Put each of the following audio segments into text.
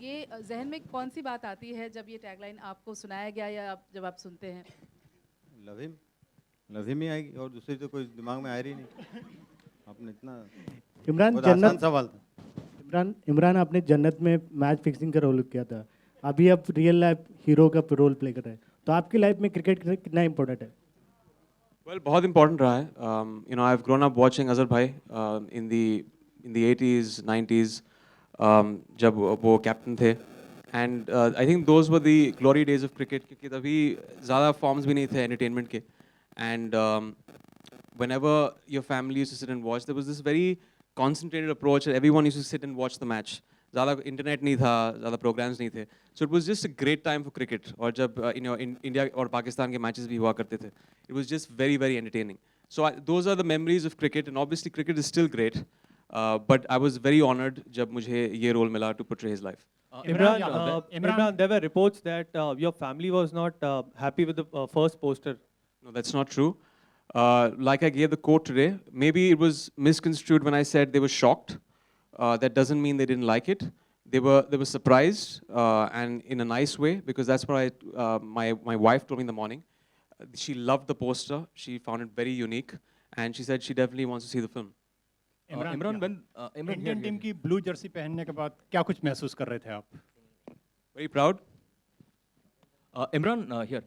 ये जहन में कौन सी बात आती है जब ये टैगलाइन आपको सुनाया गया या जब आप सुनते हैं? Love him, love him he आएगी और दूसरी तो कोई दिमाग में आ रही नहीं। आपने इतना इमरान बहुत आसान जन्नत सवाल था। इमरान आपने जन्नत में मैच फिक्सिंग का रोल किया था, अभी आप रियल लाइफ हीरो का रोल प्ले कर रहे हैं, तो आपकी लाइफ में क्रिकेट कितना इम्पोर्टेंट है? Well, बहुत important रहा है. I've grown up watching Azhar bhai in the 80s, 90s, जब वो कैप्टन थे. And I think those were the glory days of cricket क्योंकि तभी ज़्यादा forms भी नहीं थे entertainment के. And whenever your family used to sit and watch, there was this very concentrated approach that everyone used to sit and watch the match. ज़्यादा internet नहीं था, ज़्यादा प्रोग्राम्स नहीं थे. So it was just a great time for cricket. और जब India और पाकिस्तान के मैचेस भी हुआ करते थे, it was just very, very entertaining. So those are the memories of cricket, and obviously cricket is still great. But I was very honored जब मुझे ये role मिला to portray his life. Imran, there were reports that your family was not happy with the first poster. No, that's not true. Like I gave the quote today, maybe it was misconstrued when I said they were shocked. That doesn't mean they didn't like it. They were surprised and in a nice way, because that's what my wife told me in the morning. She loved the poster. She found it very unique, and she said she definitely wants to see the film. Imran, when Indian team की blue Jersey पहनने के बाद क्या कुछ महसूस कर रहे थे आप? Very proud. Imran, here.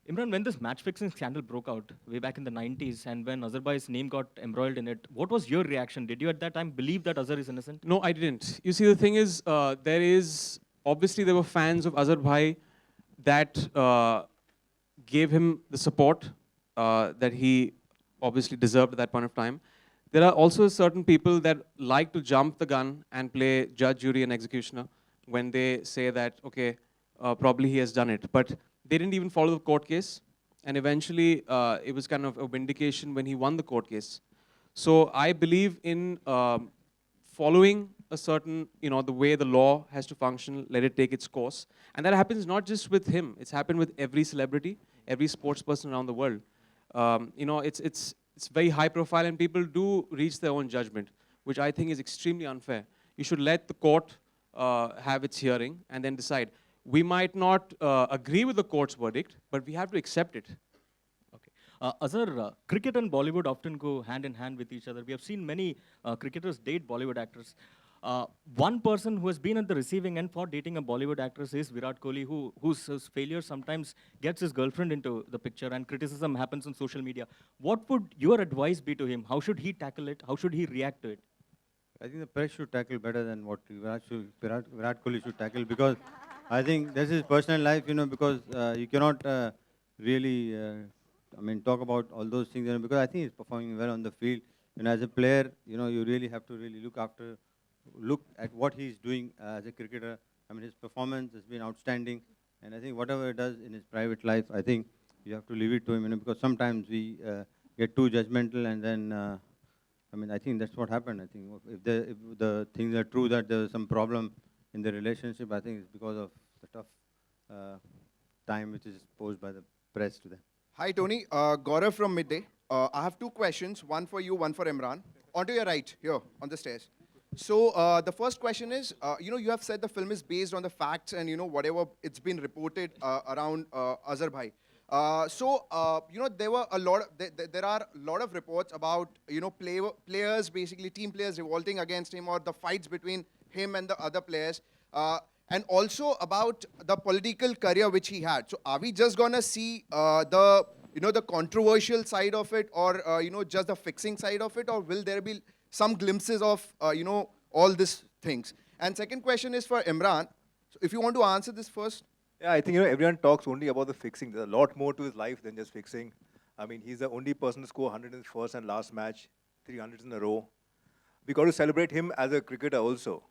Imran, when this match-fixing scandal broke out way back in the 90s, and when Azhar bhai's name got embroiled in it, what was your reaction? Did you at that time believe that Azhar is innocent? No, I didn't. You see, the thing is, obviously there were fans of Azhar bhai that gave him the support that he obviously deserved at that point of time. There are also certain people that like to jump the gun and play judge, jury, and executioner when they say that, okay, probably he has done it. But they didn't even follow the court case. And eventually, it was kind of a vindication when he won the court case. So I believe in following a certain, the way the law has to function, let it take its course. And that happens not just with him. It's happened with every celebrity, every sports person around the world. It's very high profile, and people do reach their own judgment, which I think is extremely unfair. You should let the court have its hearing and then decide. We might not agree with the court's verdict, but we have to accept it. Okay. Azhar, cricket and Bollywood often go hand in hand with each other. We have seen many cricketers date Bollywood actors. One person who has been at the receiving end for dating a Bollywood actress is Virat Kohli, whose failure sometimes gets his girlfriend into the picture, and criticism happens on social media. What would your advice be to him? How should he tackle it? How should he react to it? I think the press should tackle better than what Virat Kohli should tackle, because I think this is personal life, because you cannot really, talk about all those things, because I think he's performing well on the field. As a player, you really have to really look at what he's doing as a cricketer. His performance has been outstanding, and I think whatever he does in his private life, I think you have to leave it to him, because sometimes we get too judgmental, and then, I think that's what happened. I think if the things are true that there's some problem in the relationship, I think it's because of the tough time which is posed by the press to them. Hi, Tony. Gaurav from Midday. I have two questions, one for you, one for Emraan. Onto your right, here, on the stairs. So the first question is, you have said the film is based on the facts and, whatever it's been reported around Azhar bhai. There were there are a lot of reports about, players, basically team players revolting against him, or the fights between him and the other players. And also about the political career which he had. So are we just gonna see the controversial side of it, or just the fixing side of it, or will there be some glimpses of all these things? And second question is for Emraan. So if you want to answer this first. Yeah, I think everyone talks only about the fixing. There's a lot more to his life than just fixing. He's the only person to score 100 in his first and last match, 300s in a row. We got to celebrate him as a cricketer also.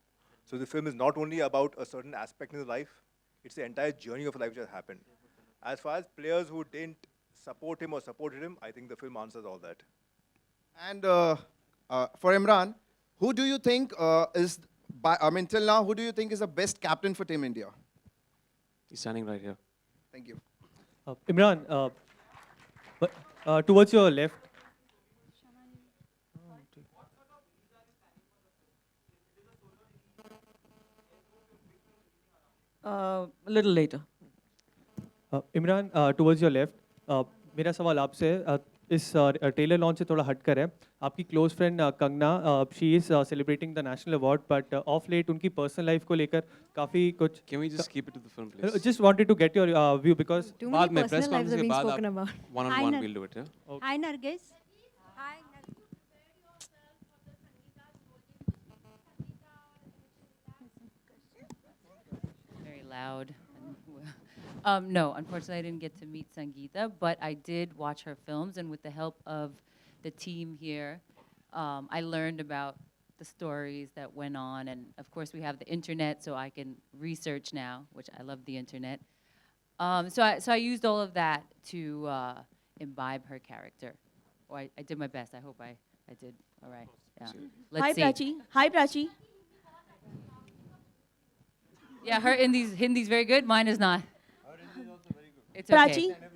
So the film is not only about a certain aspect in his life, it's the entire journey of life which has happened. As far as players who didn't support him or supported him, I think the film answers all that. And for Emraan, who do you think till now, who do you think is the best captain for Team India? He's standing right here. Thank you. Imran, towards your left. A little later. Imran, towards your left, मेरा सवाल आपसे है, इस trailer launch से थोड़ा हटकर है. आपकी close friend Kangana, she is celebrating the national award, but of late उनकी पर्सनल लाइफ को लेकर काफ़ी कुछ. Can we just keep it to the film, please? Just wanted to get your view because Too बाद many में press personal lives conference are के being बाद spoken आप about. one on one we'll do it, yeah? Hi Nargis. Hi. Very loud. No, unfortunately, I didn't get to meet Sangeeta, but I did watch her films, and with the help of the team here, I learned about the stories that went on, and of course, we have the internet, so I can research now, which I love the internet. So I used all of that to imbibe her character. Oh, I did my best. I hope I did all right. Yeah. Let's Hi see. Prachi. Hi Prachi. Yeah, her Hindi's very good. Mine is not. It's Prachi. okay.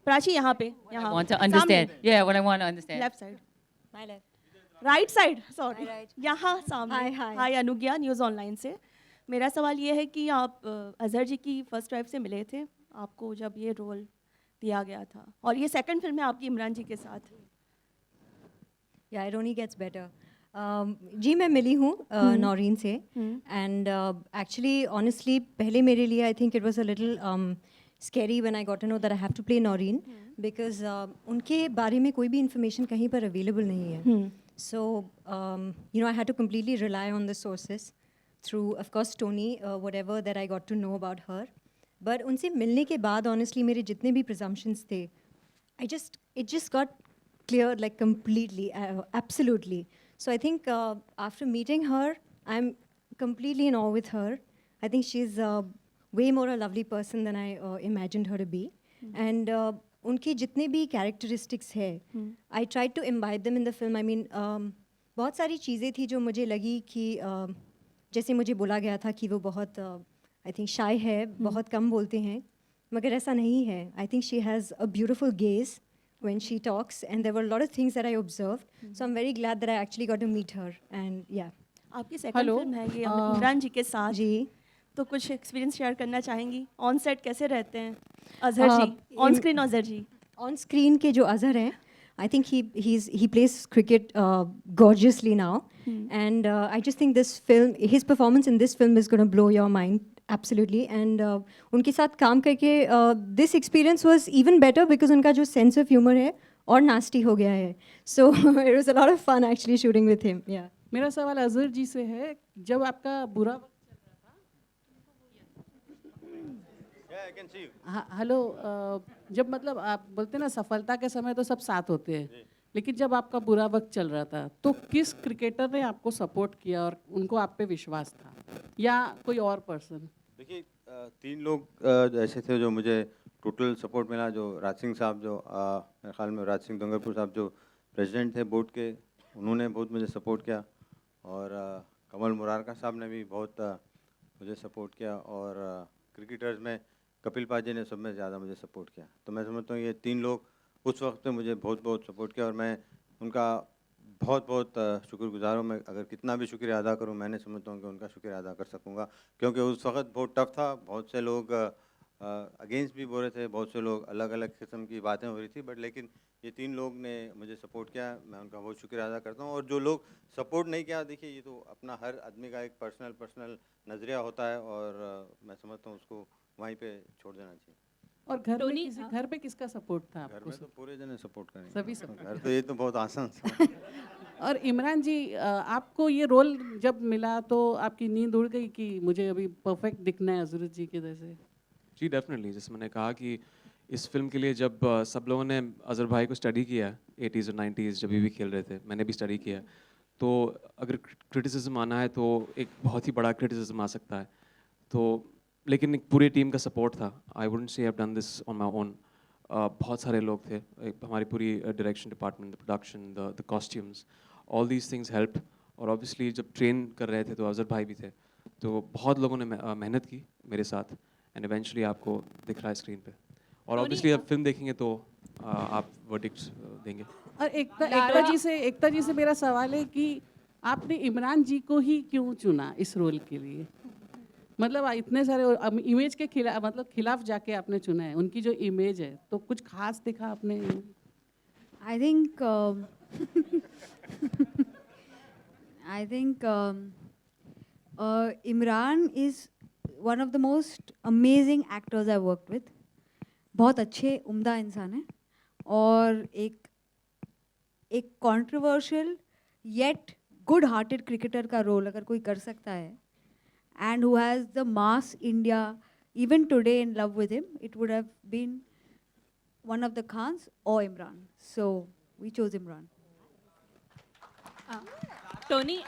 Prachi यहाँ पे. I यहाँ. want to understand. Yeah, what I want to understand. Left side. My left. Right side, sorry. My right. यहाँ सामने. Hi, hi. हाय अनुज्ञा, news online से. मेरा सवाल ये है कि आप अजहर जी की फर्स्ट वाइफ से मिले थे आपको जब ये रोल दिया गया था, और ये सेकंड फिल्म है आपकी इमरान जी के साथ. Yeah, it only gets better. जी मैं मिली हूँ नौरीन से, and actually honestly पहले मेरे लिए I think it was a little scary when I got to know that I have to play Noreen because उनके बारे में कोई भी information कहीं पर available नहीं है. So I had to completely rely on the sources through of course Tony, whatever that I got to know about her. But उनसे मिलने के बाद honestly मेरे जितने भी presumptions थे, it just got cleared like completely, absolutely. So I think after meeting her, I'm completely in awe with her. I think she's way more a lovely person than I imagined her to be. And उनकी जितने भी characteristics है, I tried to imbibe them in the film. I mean, बहुत सारी चीज़ें थी जो मुझे लगी कि जैसे मुझे बोला गया था कि वो बहुत I think shy है, बहुत कम बोलते हैं, मगर ऐसा नहीं है. I think she has a beautiful gaze when she talks, and there were a lot of things that I observed. So I'm very glad that I actually got to meet her. And yeah. आपकी second film है ये इमरान जी के साथ. जी. तो कुछ experience share करना चाहेंगी? On set कैसे रहते हैं Azhar ji? On screen Azhar ji. On screen के जो अजहर हैं, I think he plays cricket gorgeously now, and I just think his performance in this film is going to blow your mind absolutely. And उनके साथ काम करके this experience was even better because उनका जो sense of humor है और nasty हो गया है. So it was a lot of fun actually shooting with him. Yeah. मेरा सवाल अजहर जी से है, जब आपका बुरा हेलो, जब मतलब आप बोलते ना सफलता के समय तो सब साथ होते हैं, लेकिन जब आपका बुरा वक्त चल रहा था तो किस क्रिकेटर ने आपको सपोर्ट किया और उनको आप पे विश्वास था, या कोई और पर्सन? देखिए, 3 लोग ऐसे थे जो मुझे टोटल सपोर्ट मिला. जो राज सिंह साहब, जो मेरे ख्याल में राज सिंह डोंगरपुर साहब जो प्रेसिडेंट थे बोर्ड के, उन्होंने बहुत मुझे सपोर्ट किया. और कमल मुरारका साहब ने भी बहुत मुझे सपोर्ट किया. और क्रिकेटर्स में कपिल पाजी ने सब में ज़्यादा मुझे सपोर्ट किया. तो मैं समझता हूँ ये 3 लोग उस वक्त में मुझे बहुत बहुत सपोर्ट किया, और मैं उनका बहुत बहुत शुक्रगुजार हूँ. मैं अगर कितना भी शुक्रिया अदा करूँ, मैं नहीं समझता हूँ कि उनका शुक्रिया अदा कर सकूँगा, क्योंकि उस वक्त बहुत टफ था. बहुत से लोग अगेंस्ट भी बोल रहे थे, बहुत से लोग अलग अलग किस्म की बातें हो रही थी, बट लेकिन ये 3 लोग ने मुझे सपोर्ट किया. मैं उनका बहुत शुक्रिया अदा करता हूँ. और जो लोग सपोर्ट नहीं किया, देखिए ये तो अपना हर आदमी का एक पर्सनल नज़रिया होता है, और मैं समझता हूँ उसको वहीं पे छोड़ देना चाहिए. और घर पे किसका सपोर्ट था आपको? घर में तो पूरे जने सपोर्ट करेंगे, सभी सपोर्ट. घर तो ये तो बहुत आसान और इमरान जी, आपको ये रोल जब मिला तो आपकी नींद उड़ गई कि मुझे अभी परफेक्ट दिखना है अजहर जी के जैसे? जी डेफिनेटली, जैसे मैंने कहा कि इस फिल्म के लिए जब सब लोगों ने अजहर भाई को स्टडी किया 80s और 90s जब भी खेल रहे थे, मैंने भी स्टडी किया, तो अगर क्रिटिसिज्म आना है तो एक बहुत ही बड़ा क्रिटिसिज्म आ सकता है. तो लेकिन एक पूरी टीम का सपोर्ट था. I wouldn't say I have done this on my own. बहुत सारे लोग थे, हमारी पूरी direction department, the production, the costumes, all these things help. और ऑब्वियसली जब ट्रेन कर रहे थे तो अजहर भाई भी थे, तो बहुत लोगों ने मेहनत की मेरे साथ, एंड इवेंचुअली आपको दिख रहा है स्क्रीन पे. और ऑब्वियसली अब फिल्म देखेंगे तो आप वर्डिक्ट देंगे. और एकता जी से मेरा सवाल है कि आपने इमरान जी को ही क्यों चुना इस रोल के लिए? मतलब इतने सारे इमेज के खिलाफ, मतलब खिलाफ जाके आपने चुना है, उनकी जो इमेज है, तो कुछ खास दिखा आपने? I think I think Imran is one of the most amazing actors I've worked with. बहुत अच्छे उम्दा इंसान है और एक controversial yet good-hearted cricketer का role अगर कोई कर सकता है, and who has the mass India even today in love with him, it would have been one of the Khans or Imran. So we chose Imran. Tony,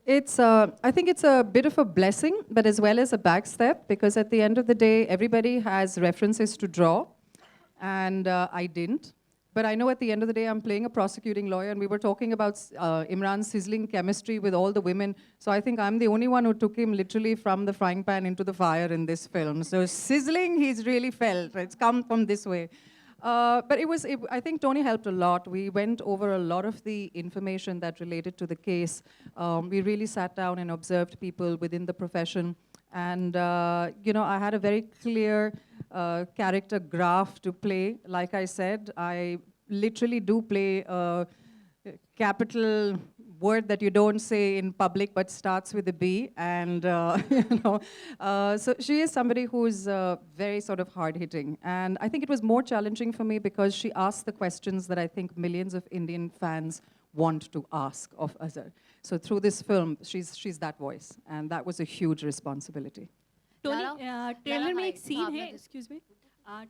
I think it's a bit of a blessing, but as well as a backstep, because at the end of the day, everybody has references to draw, and I didn't. But I know at the end of the day, I'm playing a prosecuting lawyer, and we were talking about Imran's sizzling chemistry with all the women. So I think I'm the only one who took him literally from the frying pan into the fire in this film. So sizzling, he's really felt. It's come from this way. But I think Tony helped a lot. We went over a lot of the information that related to the case. We really sat down and observed people within the profession. And, I had a very clear character graph to play. Like I said, I literally do play a capital word that you don't say in public but starts with a B. And, so she is somebody who's very sort of hard-hitting. And I think it was more challenging for me because she asked the questions that I think millions of Indian fans want to ask of Azhar. So through this film, she's that voice. And that was a huge responsibility. Tony, trailer में एक scene है, excuse me,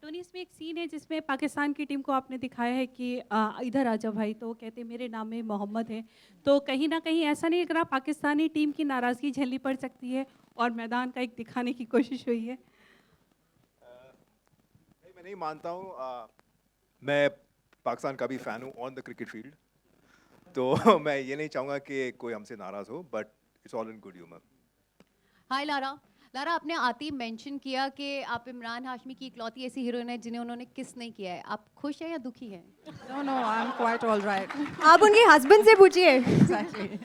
Tony, इसमें एक scene है जिसमें पाकिस्तान की team को आपने दिखाया है कि इधर आ जाओ भाई, तो वो कहते हैं मेरे नाम में मोहम्मद है, तो कहीं ना कहीं ऐसा नहीं लग रहा पाकिस्तानी टीम की नाराज़गी झेलनी पड़ सकती है और मैदान का एक दिखाने की कोशिश हुई है? मैं नहीं मानता हूँ, मैं पाकिस्तान का भी फ़ैन हूँ ऑन द क्रिकेट फील्ड, तो मैं ये नहीं चाहूँगा कि कोई हमसे नाराज़ हो, but it's all in good humour. Hi Lara, आपने आते ही मेंशन किया कि आप इमरान हाशमी की इकलौती ऐसी हीरोइन है जिन्हें उन्होंने किस नहीं किया है. आप खुश हैं या दुखी हैं? No, I'm quite all right. आप उनके हस्बैंड से पूछिए. Exactly.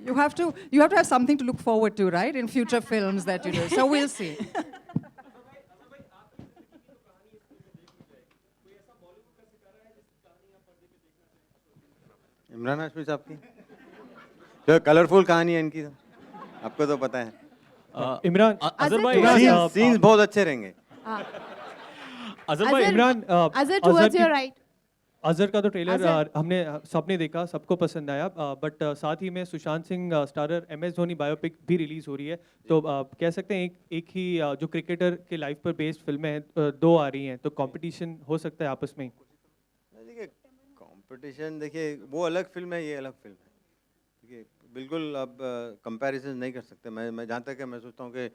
You have to have something to look forward to, right, in future films that you do. So we'll see. Imran Hashmi साहब की जो कलरफुल कहानी है इनकी, आपको तो पता है. इमरान, अजहर भाई, सीन्स बहुत अच्छे रहेंगे. अजहर भाई, Imran, Azhar towards your right. Azhar का तो ट्रेलर हमने सबने देखा, सबको पसंद आया, बट साथ ही में Sushant Singh starrer MS Dhoni biopic भी रिलीज हो रही है, तो कह सकते हैं एक ही जो क्रिकेटर के लाइफ पर बेस्ड फिल्में हैं, दो आ रही हैं, तो कंपटीशन हो सकता है आपस में. देखिए कंपटीशन, देखिए वो अलग फिल्म है, ये अलग फिल्म है. देखिए बिल्कुल अब कंपैरिजन नहीं कर सकते. मैं जहाँ तक है मैं सोचता हूँ कि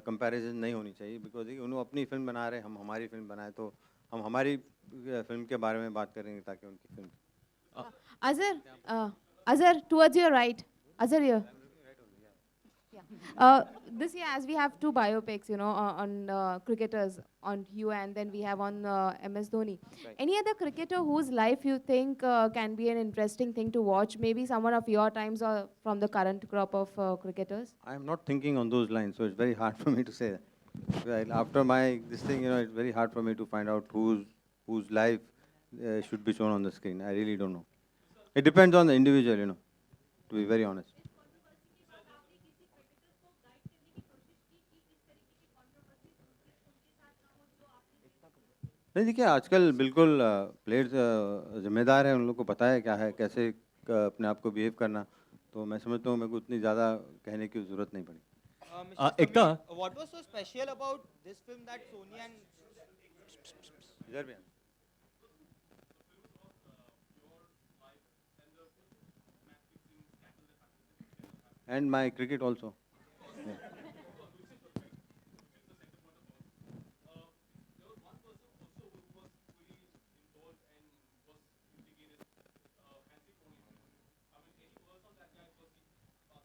कंपैरिजन नहीं होनी चाहिए, बिकॉज उन्होंने अपनी फिल्म बना रहे, हम हमारी फिल्म बनाए, तो हम हमारी फिल्म के बारे में बात करेंगे ताकि उनकी film. Azhar, towards your right. Azhar here. This year, as we have two biopics, on cricketers, on you, and then we have on MS Dhoni. Right. Any other cricketer whose life you think can be an interesting thing to watch? Maybe someone of your times or from the current crop of cricketers? I am not thinking on those lines, so it's very hard for me to say that. Right, after this thing, it's very hard for me to find out whose life should be shown on the screen. I really don't know. It depends on the individual, to be very honest. नहीं, देखिए आजकल बिल्कुल players जिम्मेदार हैं, उन लोगों को पता है क्या है, कैसे अपने आप को बिहेव करना, तो मैं समझता हूँ मेरे को उतनी ज़्यादा कहने की ज़रूरत नहीं पड़ी. एकता, What was so special about this film that Sony and इधर भी and my cricket also. Yeah.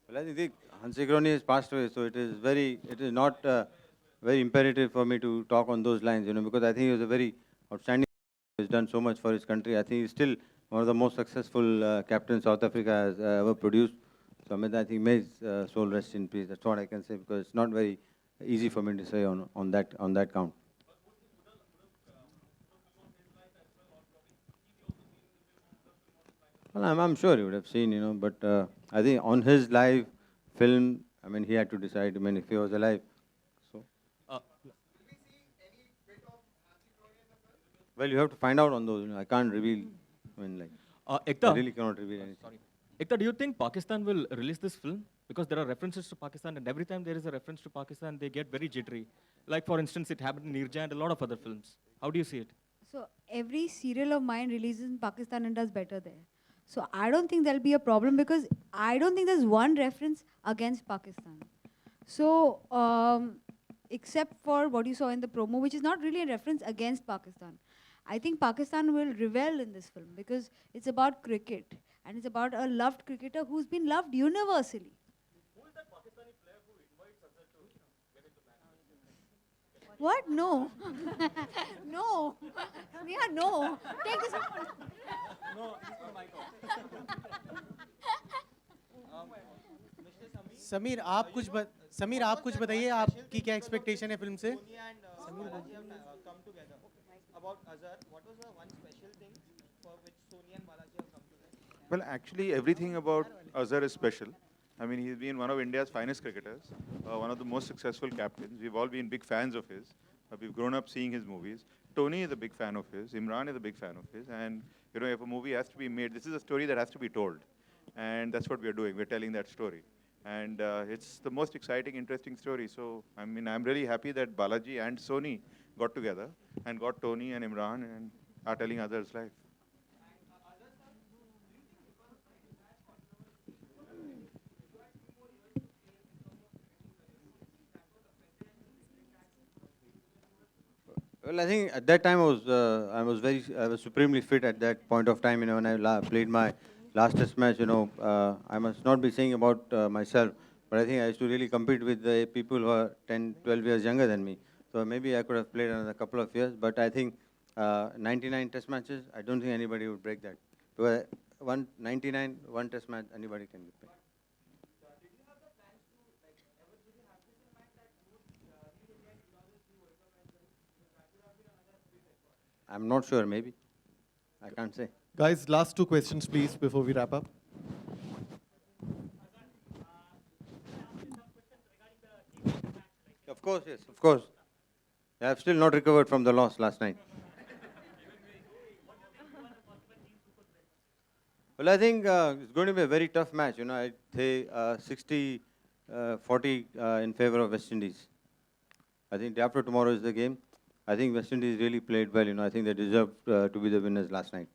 Well, I think Hansi Crony has passed away, so it is not very imperative for me to talk on those lines, because I think he was a very outstanding. he's done so much for his country. I think he's still one of the most successful captains South Africa has ever produced. So I mean, I think may his soul rest in peace. That's what I can say, because it's not very easy for me to say on that count. Well, I'm sure he would have seen, but I think on his live film, I mean, he had to decide, I mean, if he was alive. So, well, you have to find out on those. I can't reveal, I mean, like, Ekta, I really cannot reveal anything. sorry. Ekta, do you think Pakistan will release this film? Because there are references to Pakistan, and every time there is a reference to Pakistan, they get very jittery. Like, for instance, it happened in Nirja and a lot of other films. How do you see it? So every serial of mine releases in Pakistan and does better there. So I don't think there'll be a problem, because I don't think there's one reference against Pakistan. So except for what you saw in the promo, which is not really a reference against Pakistan, I think Pakistan will revel in this film, because it's about cricket and it's about a loved cricketer who's been loved universally. Who is that Pakistani player who invites Azhar to get into match? What? No. No. Sneha, no. Take this. No, he's from my Sameer आप कुछ बताइए, आपकी क्या expectation है film से? Sonia and Balaji have come together. About Azhar, what was the one special thing for which Sonia and Balaji have come together? Well, actually, everything about Azhar is special. I mean, he's been one of India's finest cricketers, one of the most successful captains. We've all been big fans of his. We've grown up seeing his movies. Tony is a big fan of his. Emraan is a big fan of his. And, if a movie has to be made, this is a story that has to be told. And that's what we're doing. We're telling that story. And it's the most exciting, interesting story. So, I mean, I'm really happy that Balaji and Sony got together and got Tony and Emraan and are telling others' life. Well, I think at that time I was supremely fit at that point of time. When I played my last test match, I must not be saying about myself, but I think I used to really compete with the people who are 10, 12 years younger than me. So maybe I could have played another couple of years, but I think 99 test matches, I don't think anybody would break that. Because 99, one test match, anybody can play. I'm not sure, maybe. I can't say. Guys, last two questions, please, before we wrap up. Of course, yes, of course. I have still not recovered from the loss last night. Well, I think it's going to be a very tough match. I'd say 60-40 in favor of West Indies. I think day after tomorrow is the game. I think West Indies really played well. I think they deserved to be the winners last night.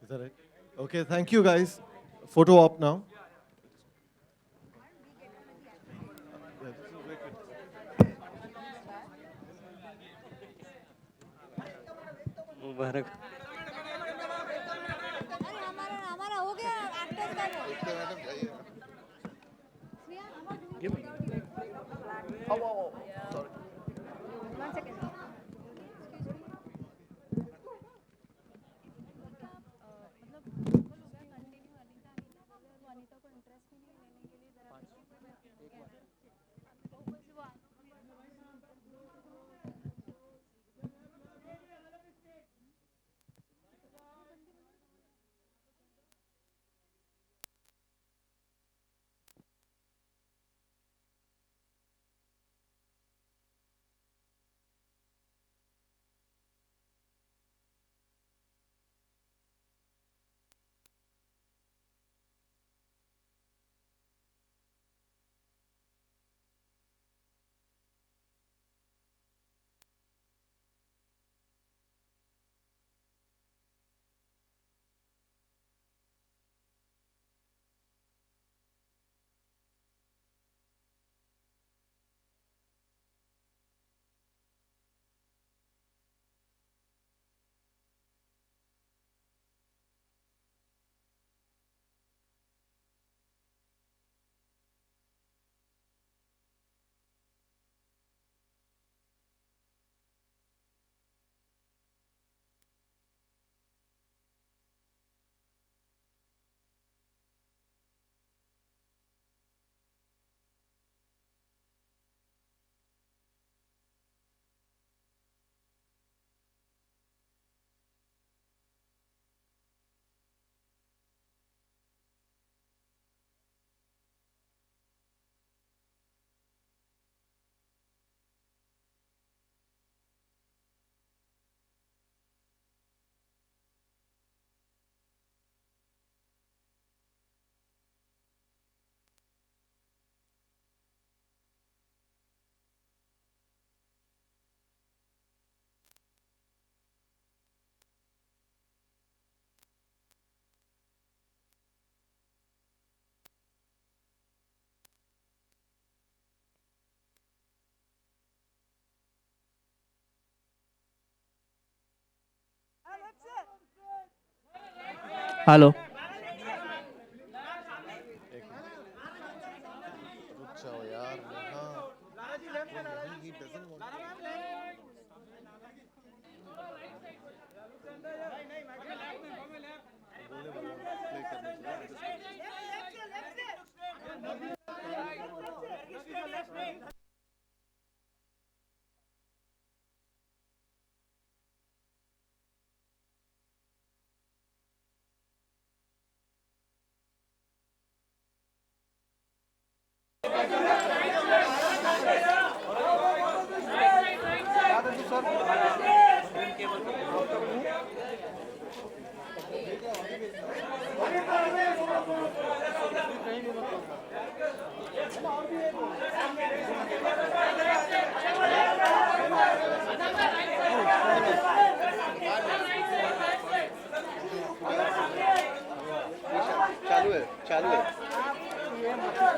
Is that right? Okay, thank you, guys. Photo op now. मुबारक हमारा हो गया hello चालू है